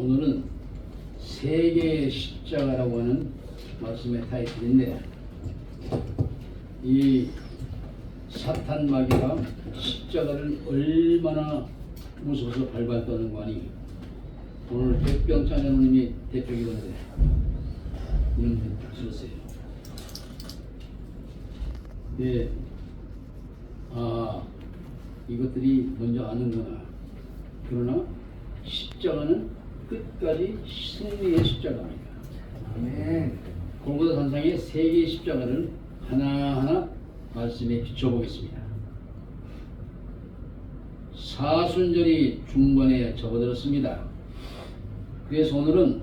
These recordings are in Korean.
오늘은 세계의 십자가라고 하는 말씀의 타이틀인데, 이 사탄 마귀가 십자가를 얼마나 무서워서 발발 떠는 거 아니. 오늘 백병찬 장로님이 대표이던데 이런 분 딱 들었어요. 예, 이것들이 먼저 아는구나. 그러나 십자가는 끝까지 승리의 십자가입니다. 아멘. 골고다 산상의 세 개의 십자가를 하나하나 말씀에 비춰보겠습니다. 사순절이 중반에 접어들었습니다. 그래서 오늘은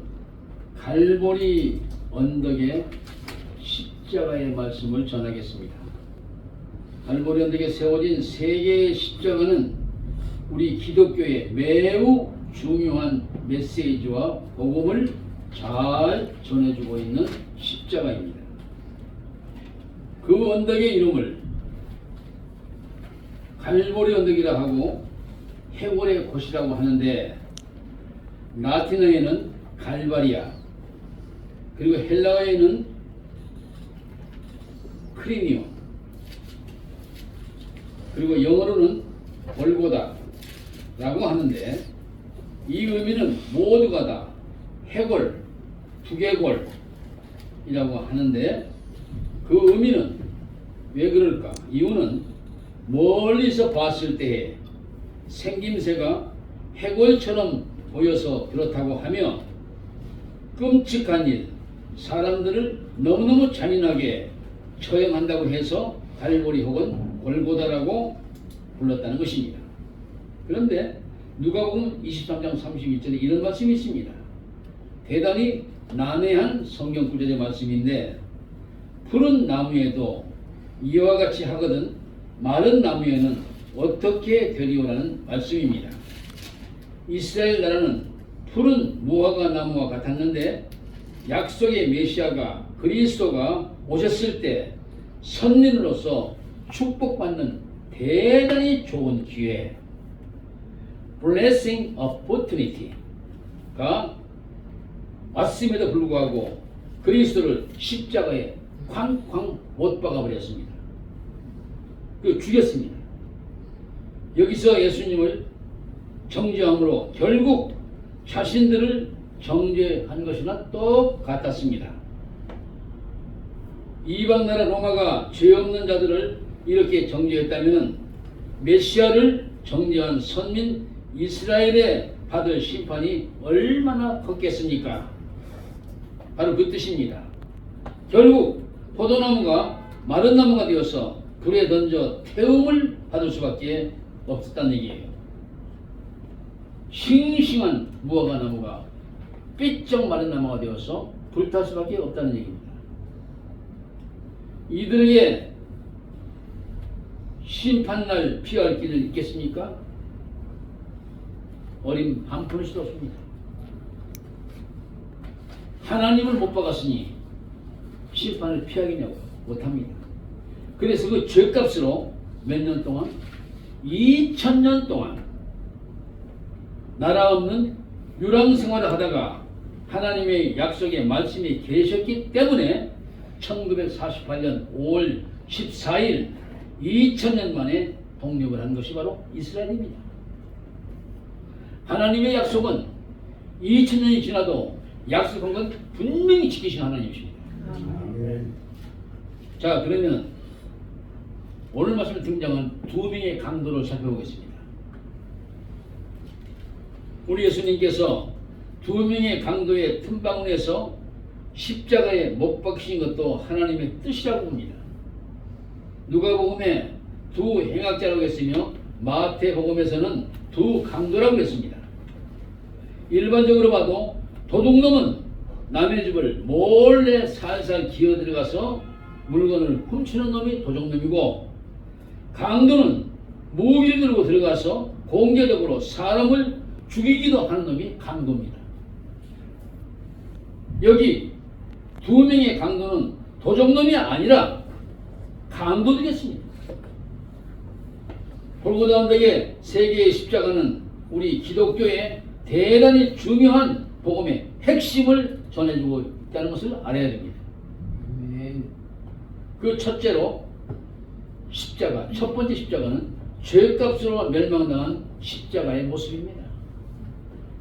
갈보리 언덕의 십자가의 말씀을 전하겠습니다. 갈보리 언덕에 세워진 세 개의 십자가는 우리 기독교의 매우 중요한 메시지와 복음을 잘 전해주고 있는 십자가입니다. 그 언덕의 이름을 갈보리 언덕이라 하고 해골의 곳이라고 하는데, 라틴어에는 갈바리아, 그리고 헬라어에는 크리니오, 그리고 영어로는 골고다라고 하는데, 이 의미는 모두가 다 해골, 두개골이라고 하는데, 그 의미는 왜 그럴까? 이유는 멀리서 봤을 때에 생김새가 해골처럼 보여서 그렇다고 하며, 끔찍한 일, 사람들을 너무너무 잔인하게 처형한다고 해서 갈보리 혹은 골고다라고 불렀다는 것입니다. 그런데 누가복음 23장 31절에 이런 말씀이 있습니다. 대단히 난해한 성경 구절의 말씀인데, 푸른 나무에도 이와 같이 하거든 마른 나무에는 어떻게 되리오라는 말씀입니다. 이스라엘 나라는 푸른 무화과 나무와 같았는데, 약속의 메시아가 그리스도가 오셨을 때 선민으로서 축복받는 대단히 좋은 기회, blessing opportunity가 왔음에도 불구하고 그리스도를 십자가에 쾅쾅 못 박아버렸습니다. 그 죽였습니다. 여기서 예수님을 정죄함으로 결국 자신들을 정죄한 것이나 똑같았습니다. 이방 나라 로마가 죄 없는 자들을 이렇게 정죄했다면 메시아를 정죄한 선민 이스라엘에 받을 심판이 얼마나 컸겠습니까? 바로 그 뜻입니다. 결국 포도나무가 마른 나무가 되어서 불에 던져 태움을 받을 수밖에 없었다는 얘기예요. 싱싱한 무화과 나무가 삐쩍 마른 나무가 되어서 불탈 수밖에 없다는 얘기입니다. 이들에게 심판날 피할 길을 있겠습니까? 어림 한 푼씩 없습니다. 하나님을 못 박았으니 심판을 피하겠냐고 못합니다. 그래서 그 죄값으로 몇 년 동안? 2000년 동안 나라 없는 유랑 생활을 하다가 하나님의 약속의 말씀이 계셨기 때문에 1948년 5월 14일 2000년 만에 독립을 한 것이 바로 이스라엘입니다. 하나님의 약속은 2000년이 지나도 약속한 건 분명히 지키신 하나님이십니다. 자, 그러면 오늘 말씀에 등장한 두 명의 강도를 살펴보겠습니다. 우리 예수님께서 두 명의 강도의 틈바구니에서 십자가에 못 박히신 것도 하나님의 뜻이라고 봅니다. 누가복음에 두 행악자라고 했으며 마태복음에서는 두 강도라고 했습니다. 일반적으로 봐도 도둑놈은 남의 집을 몰래 살살 기어 들어가서 물건을 훔치는 놈이 도둑놈이고, 강도는 무기를 들고 들어가서 공개적으로 사람을 죽이기도 하는 놈이 강도입니다. 여기 두 명의 강도는 도적놈이 아니라 강도들이었습니다. 골고다 언덕의 세 개의 십자가는 우리 기독교의 대단히 중요한 복음의 핵심을 전해주고 있다는 것을 알아야 됩니다. 그 첫째로 십자가, 첫 번째 십자가는 죄값으로 멸망당한 십자가의 모습입니다.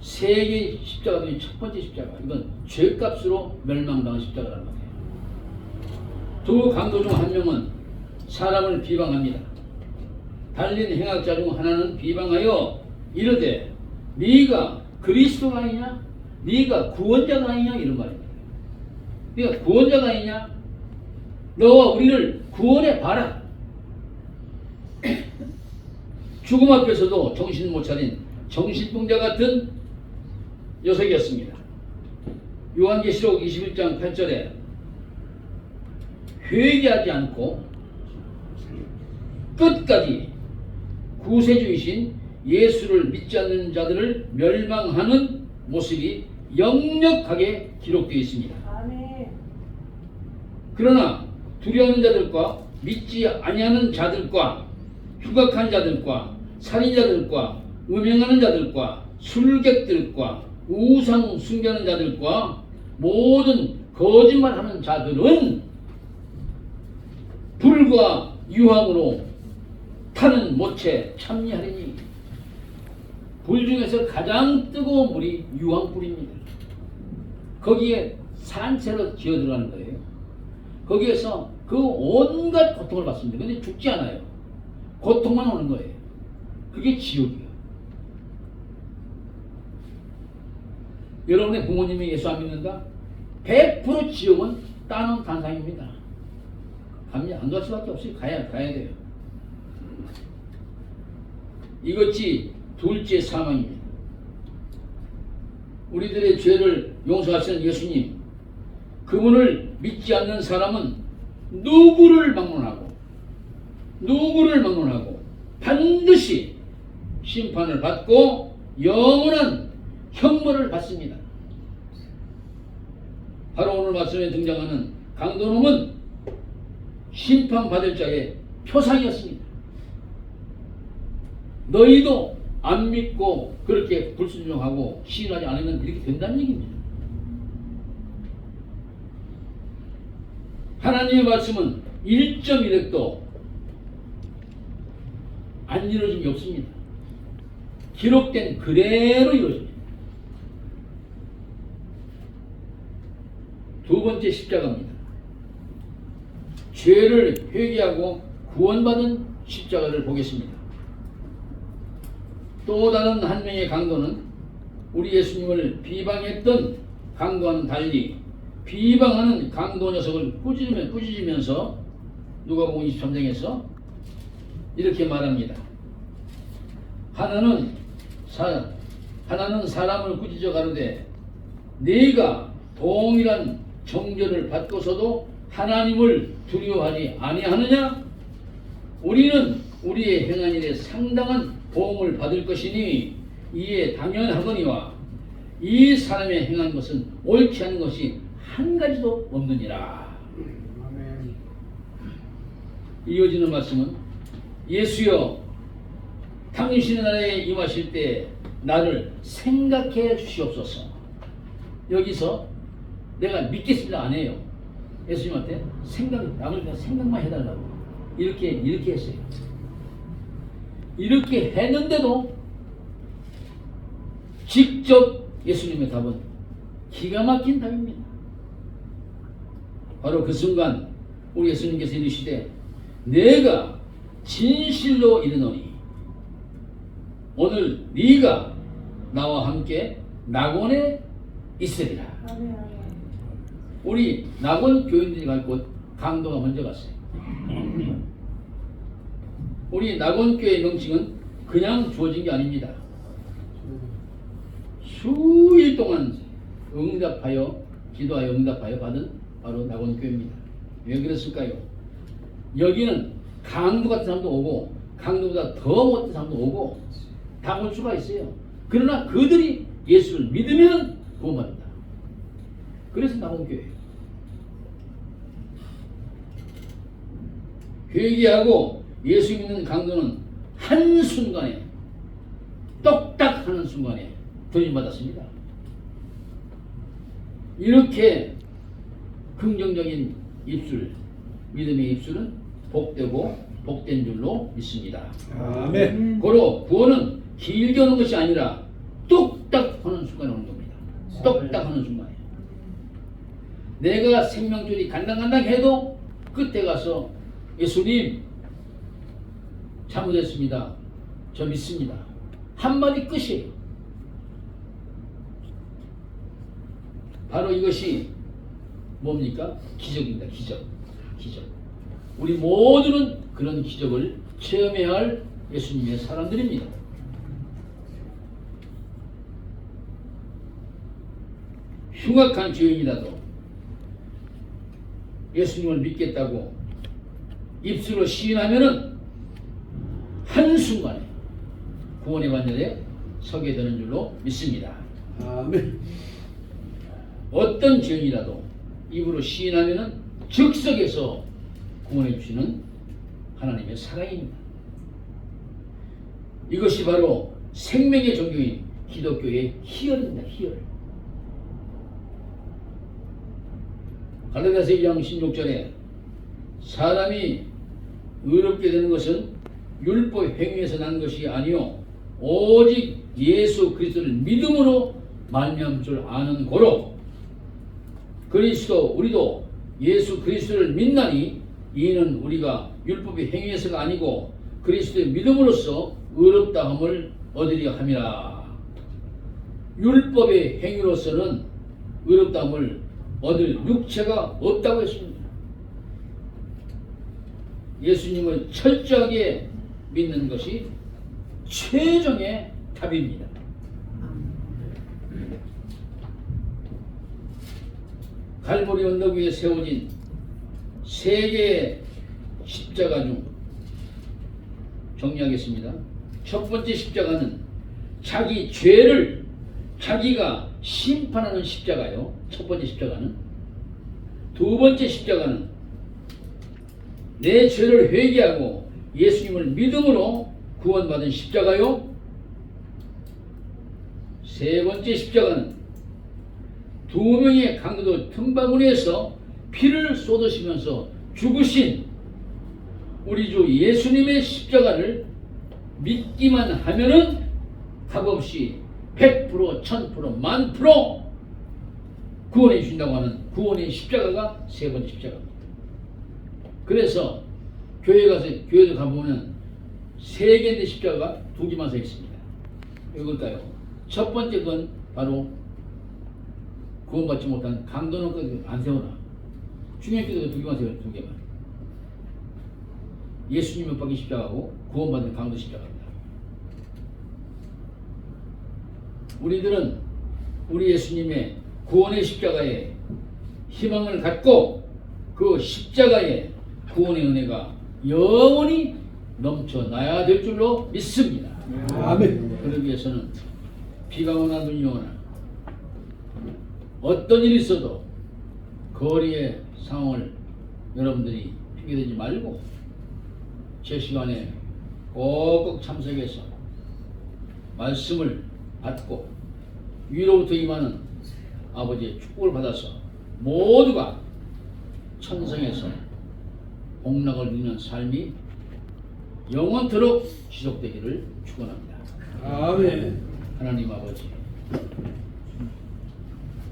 세 개의 십자가 중에 첫 번째 십자가, 이건 죄값으로 멸망당한 십자가라는 거예요. 두 강도 중 한 명은 사람을 비방합니다. 달린 행악자 중 하나는 비방하여 이르되 네가 그리스도가 아니냐? 네가 구원자가 아니냐? 이런 말입니다. 네가 구원자가 아니냐? 너와 우리를 구원해 봐라. 죽음 앞에서도 정신 못 차린 정신병자 같은 녀석이었습니다. 요한계시록 21장 8절에 회개하지 않고 끝까지 구세주이신 예수를 믿지 않는 자들을 멸망하는 모습이 역력하게 기록되어 있습니다. 아멘. 그러나 두려워하는 자들과 믿지 아니하는 자들과 흉악한 자들과 살인자들과 음행하는 자들과 술객들과 우상 숭배하는 자들과 모든 거짓말하는 자들은 불과 유황으로 타는 못에 참여하리니 불 중에서 가장 뜨거운 물이 유황불입니다. 거기에 산채로 기어 들어가는 거예요. 거기에서 그 온갖 고통을 받습니다. 근데 죽지 않아요. 고통만 오는 거예요. 그게 지옥이에요. 여러분의 부모님이 예수 안 믿는다? 100% 지옥은 따놓은 단상입니다. 안 갈 수밖에 없어요. 가야 돼요. 이것이 둘째 사망입니다. 우리들의 죄를 용서하시는 예수님, 그분을 믿지 않는 사람은 누구를 막론하고 반드시 심판을 받고 영원한 형벌을 받습니다. 바로 오늘 말씀에 등장하는 강도놈은 심판받을 자의 표상이었습니다. 너희도 안 믿고 그렇게 불순종하고 시인하지 않으면 이렇게 된다는 얘기입니다. 하나님의 말씀은 1.1획도 안 이루어진 게 없습니다. 기록된 그대로 이루어집니다. 두 번째 십자가입니다. 죄를 회개하고 구원받은 십자가를 보겠습니다. 또 다른 한 명의 강도는 우리 예수님을 비방했던 강도와는 달리 비방하는 강도 녀석을 꾸짖으면서 누가복음 23장에서 이렇게 말합니다. 하나는 사람을 꾸짖어 가로되 네가 동일한 정죄를 받고서도 하나님을 두려워하지 아니하느냐? 우리는 우리의 행한 일에 상당한 보응을 받을 것이니 이에 당연하거니와 이 사람의 행한 것은 옳지 않은 것이 한 가지도 없느니라. 아멘. 이어지는 말씀은 예수여 당신의 나라에 임하실 때 나를 생각해 주시옵소서. 여기서 내가 믿겠습니다 안 해요. 예수님한테 남을 그냥 생각만 해달라고 이렇게 했어요. 이렇게 했는데도 직접 예수님의 답은 기가 막힌 답입니다. 바로 그 순간 우리 예수님께서 이르시되 내가 진실로 이르노니 오늘 네가 나와 함께 낙원에 있으리라. 아멘. 아멘. 우리 낙원 교인들이 갈 곳 강도가 먼저 갔어요. 우리 낙원교회 명칭은 그냥 주어진 게 아닙니다. 수일 동안 기도하여 응답하여 받은 바로 낙원교회입니다. 왜 그랬을까요? 여기는 강도 같은 사람도 오고 강도보다 더 못된 사람도 오고 다 올 수가 있어요. 그러나 그들이 예수를 믿으면 구원받는다. 그래서 낙원교회예요. 회개하고 예수 믿는 강도는 한순간에 똑딱 하는 순간에 도전받았습니다. 이렇게 긍정적인 입술, 믿음의 입술은 복되고 복된 줄로 믿습니다. 아멘. 고로 구원은 길게 오는 것이 아니라 뚝딱 하는 순간에 오는 겁니다. 뚝딱 하는 순간에. 내가 생명줄이 간당간당 해도 끝에 가서 예수님 잘못했습니다. 저 믿습니다. 한마디 끝이에요. 바로 이것이 뭡니까? 기적입니다. 기적. 기적. 우리 모두는 그런 기적을 체험해야 할 예수님의 사람들입니다. 흉악한 죄인이라도 예수님을 믿겠다고 입술로 시인하면은 한순간에 구원의 반열에 서게 되는 줄로 믿습니다. 아멘. 어떤 죄인이라도 입으로 시인하면은 즉석에서 구원해 주시는 하나님의 사랑입니다. 이것이 바로 생명의 종교인 기독교의 희열입니다. 희열. 갈라디아서 2장 16절에 사람이 의롭게 되는 것은 율법 행위에서 난 것이 아니요 오직 예수 그리스도를 믿음으로 말미암을 줄 아는 고로 그리스도 우리도 예수 그리스도를 믿나니 이는 우리가 율법의 행위에서가 아니고 그리스도의 믿음으로써 의롭다함을 얻으려 함이라. 율법의 행위로서는 의롭다함을 얻을 육체가 없다고 했습니다. 예수님을 철저하게 믿는 것이 최종의 답입니다. 갈보리 언덕 위에 세워진 세 개의 십자가 중 정리하겠습니다. 첫 번째 십자가는 자기 죄를 자기가 심판하는 십자가요. 첫 번째 십자가는. 두 번째 십자가는 내 죄를 회개하고 예수님을 믿음으로 구원받은 십자가요. 세 번째 십자가는 두 명의 강도 틈바구니에서 피를 쏟으시면서 죽으신 우리 주 예수님의 십자가를 믿기만 하면은 값없이 100%, 1000%, 10,000% 구원해 주신다고 하는 구원의 십자가가 세 번째 십자가입니다. 그래서 교회도 가보면 세 개인데 십자가가 두 개만 서 있습니다. 이걸까요? 첫 번째 건 바로 구원받지 못한 강도는 안 세워놔. 중형기도가 두 개만 세워요. 두 개만. 예수님 못 박힌 십자가고 구원받은 강도 십자가입니다. 우리들은 우리 예수님의 구원의 십자가에 희망을 갖고 그 십자가의 구원의 은혜가 영원히 넘쳐나야 될 줄로 믿습니다. 아멘. 그러기 위해서는 비가 오나 눈이 오나 어떤 일이 있어도 거리의 상황을 여러분들이 피게되지 말고 제 시간에 꼭꼭 참석해서 말씀을 받고 위로부터 임하는 아버지의 축복을 받아서 모두가 천성에서 복락을 누리는 삶이 영원토록 지속되기를 축원합니다. 아멘. 하나님 아버지,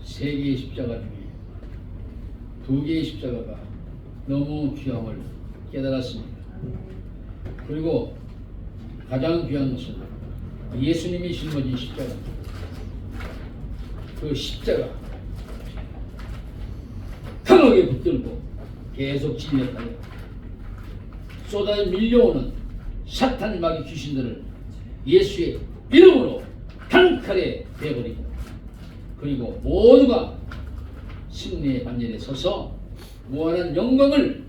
세 개의 십자가 중에 두 개의 십자가가 너무 귀함을 깨달았습니다. 그리고 가장 귀한 것은 예수님이 짊어진 십자가입니다. 그 십자가 강하게 붙들고 계속 진행하여 쏟아 밀려오는 사탄 마귀 귀신들을 예수의 이름으로 단칼에 베어버리고 그리고 모두가 승리의 반열에 서서 무한한 영광을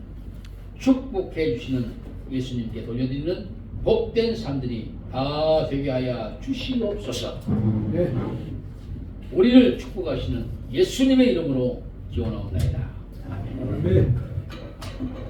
축복해 주시는 예수님께 돌려드리는 복된 삶들이 다 되게 하여 주시옵소서. 네. 우리를 축복하시는 예수님의 이름으로 기원하옵나이다. 아멘. 아멘.